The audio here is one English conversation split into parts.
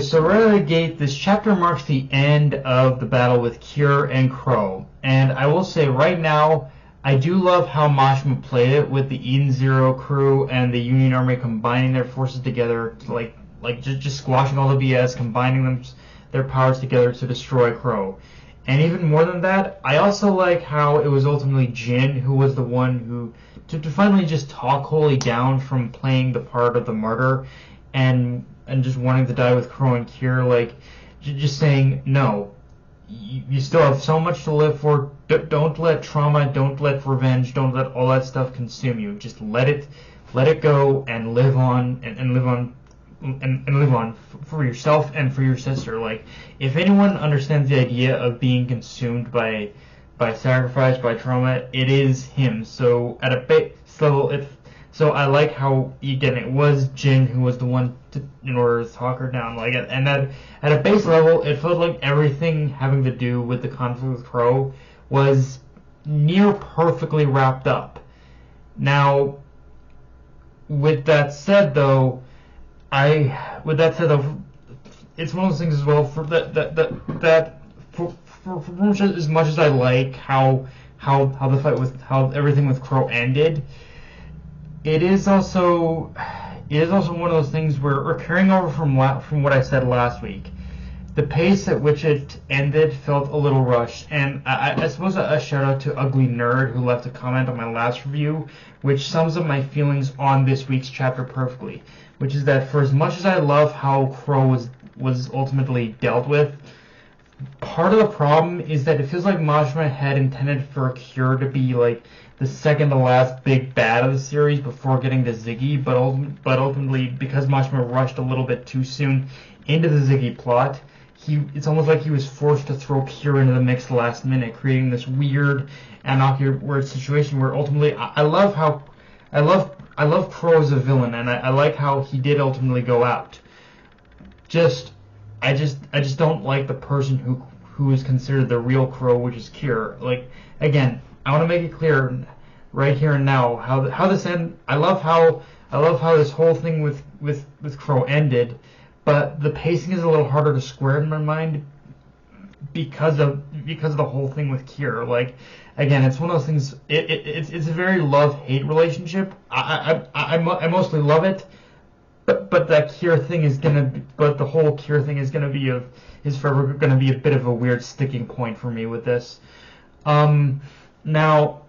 Okay, so right out of the gate, this chapter marks the end of the battle with Cure and Crow. And I will say right now, I do love how Mashima played it with the Eden Zero crew and the Union Army combining their forces together, just squashing all the BS, combining their powers together to destroy Crow. And even more than that, I also like how it was ultimately Jin who was the one who to finally just talk Holy down from playing the part of the martyr and just wanting to die with Crow and Cure, like just saying no. You still have so much to live for. Don't let trauma, don't let revenge, don't let all that stuff consume you. Just let it go and live on and live on and live on for yourself and for your sister. Like, if anyone understands the idea of being consumed by sacrifice, by trauma, it is him. So at a base level, so I like how, again, it was Jin who was the one in order to talk her down. Like, and at a base level, it felt like everything having to do with the conflict with Crow was near perfectly wrapped up. Now, with that said, though, it's one of those things as well. For as much as I like how everything with Crow ended. It is also one of those things where we're carrying over from what I said last week. The pace at which it ended felt a little rushed, and I suppose a shout out to Ugly Nerd who left a comment on my last review, which sums up my feelings on this week's chapter perfectly. Which is that for as much as I love how Crow was ultimately dealt with, part of the problem is that it feels like Mashima had intended for Cure to be like the second to last big bad of the series before getting to Ziggy, but ultimately, because Mashima rushed a little bit too soon into the Ziggy plot, it's almost like he was forced to throw Cure into the mix last minute, creating this weird and awkward situation where ultimately I love Crow as a villain, and I like how he did ultimately go out. I just don't like the person who is considered the real Crow, which is Cure. Like, again, I want to make it clear right here and now how this end. I love how this whole thing with Crow ended, but the pacing is a little harder to square in my mind because of the whole thing with Cure. Like, again, it's one of those things. It's a very love-hate relationship. I mostly love it, but that Cure thing is the whole Cure thing is forever gonna be a bit of a weird sticking point for me with this. Now,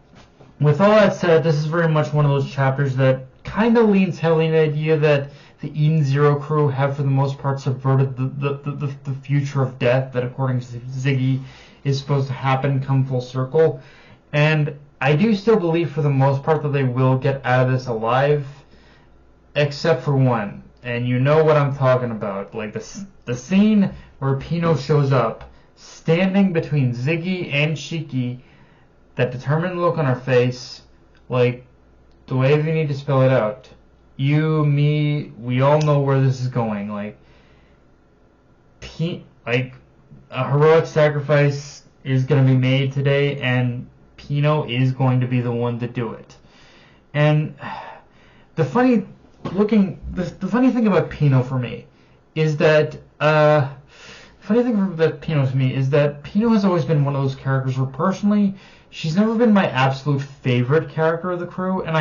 with all that said, this is very much one of those chapters that kind of leans heavily in the idea that the Eden Zero crew have, for the most part, subverted the future of death that, according to Ziggy, is supposed to happen come full circle. And I do still believe, for the most part, that they will get out of this alive, except for one. And you know what I'm talking about. Like, the scene where Pino shows up, standing between Ziggy and Shiki, that determined look on her face, like, the way they need to spell it out. You, me, we all know where this is going. Like, a heroic sacrifice is going to be made today, and Pino is going to be the one to do it. And the funny thing about Pino for me is that Pino has always been one of those characters where, personally, she's never been my absolute favorite character of the crew, and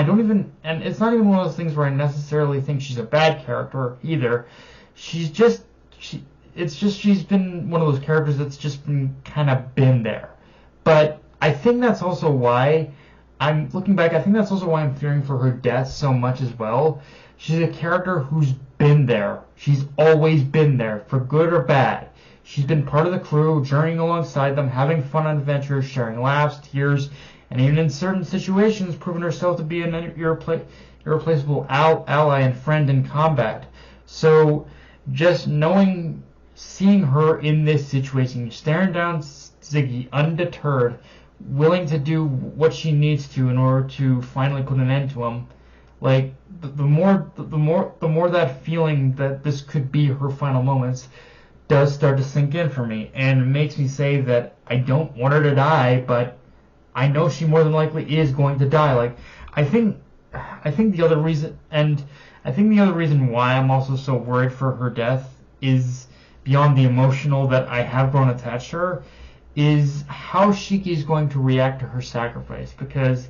it's not even one of those things where I necessarily think she's a bad character either. She's been one of those characters that's just been there. But I think that's also why I'm fearing for her death so much as well. She's a character who's been there. She's always been there, for good or bad. She's been part of the crew, journeying alongside them, having fun on adventures, sharing laughs, tears, and even in certain situations, proven herself to be an irreplaceable ally and friend in combat. So, just seeing her in this situation, staring down Ziggy, undeterred, willing to do what she needs to in order to finally put an end to him, like, the more that feeling that this could be her final moments does start to sink in for me, and it makes me say that I don't want her to die, but I know she more than likely is going to die. Like, I think the other reason why I'm also so worried for her death is beyond the emotional that I have grown attached to her, is how Shiki is going to react to her sacrifice. Because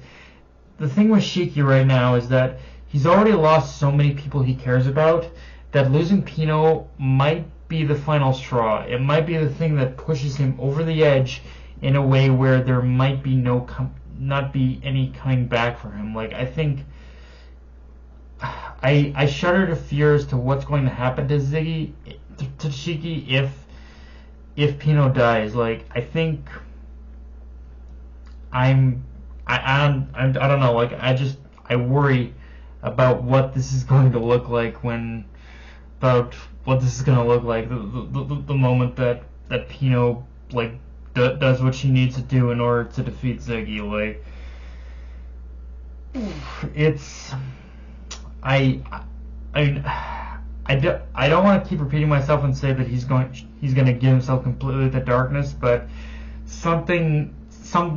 the thing with Shiki right now is that he's already lost so many people he cares about that losing Pino might be the final straw. It might be the thing that pushes him over the edge in a way where there might be not be any coming back for him. Like, I think I shudder to fear as to what's going to happen to Ziggy, to Shiki, if Pino dies. Like, I think I don't know. Like, I worry about what this is going to look like the moment that Pino like does what she needs to do in order to defeat Ziggy. Like, it's I don't want to keep repeating myself and say that he's going to give himself completely to darkness, but some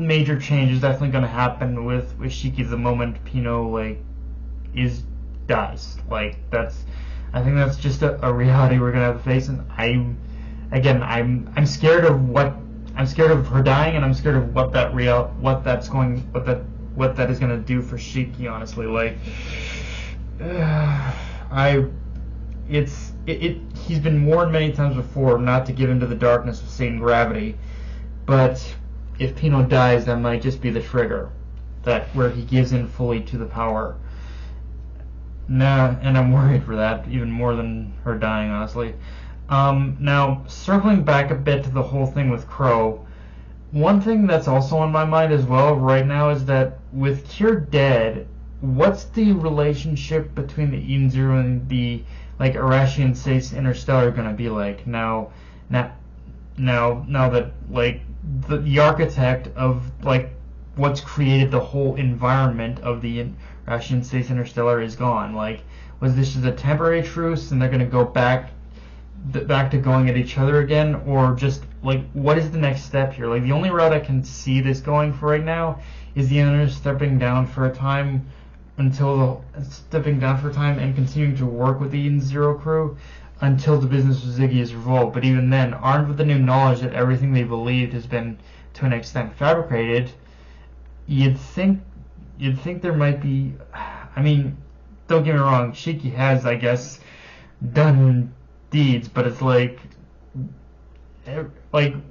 major change is definitely going to happen with Shiki the moment Pino dies. Like, I think that's just a reality we're gonna have to face, and I'm scared of her dying, and I'm scared of what that is gonna do for Shiki. Honestly, like, he's been warned many times before not to give into the darkness of Satan gravity, but if Pino dies, that might just be the trigger, where he gives in fully to the power. Nah, and I'm worried for that even more than her dying, honestly. Now, circling back a bit to the whole thing with Crow, one thing that's also on my mind as well right now is that with Cure dead, what's the relationship between the Eden Zero and the Irashian States Interstellar going to be like now that the architect of what's created the whole environment of the Irashian States Interstellar is gone? Like, was this just a temporary truce and they're going to go back to going at each other again, or just what is the next step here? Like, the only route I can see this going for right now is the Inner stepping down for a time and continuing to work with the Eden Zero crew until the business with Ziggy is resolved. But even then, armed with the new knowledge that everything they believed has been to an extent fabricated, you'd think there might be. I mean, don't get me wrong, Shiki has, I guess, done deeds, but it's like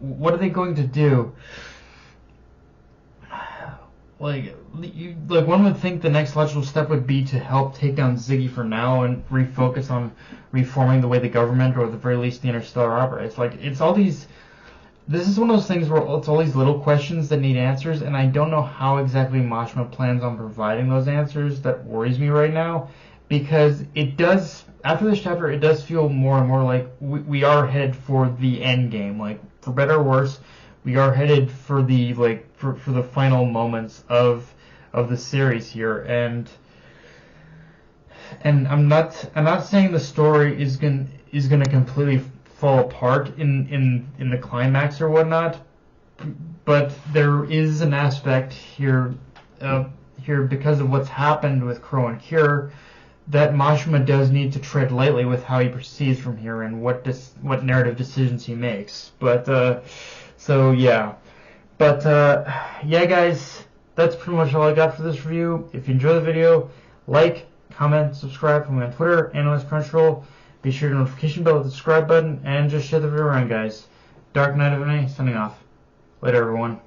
what are they going to do? One would think the next logical step would be to help take down Ziggy for now and refocus on reforming the way the government, or at the very least the Interstellar, operates. It's all these. This is one of those things where it's all these little questions that need answers, and I don't know how exactly Mashima plans on providing those answers. That worries me right now, because it does, after this chapter, it does feel more and more like we are headed for the end game. Like, for better or worse, we are headed for the for the final moments of the series here, and I'm not saying the story is gonna completely fall apart in the climax or whatnot, but there is an aspect here because of what's happened with Crow and Cure that Mashima does need to tread lightly with how he proceeds from here and what narrative decisions he makes. But yeah, guys, that's pretty much all I got for this review. If you enjoy the video, like, comment, subscribe. Follow me on Twitter, Analyst Crunchyroll. Be sure to notification bell, the subscribe button, and just share the video around, guys. Dark Knight of N.A. signing off. Later, everyone.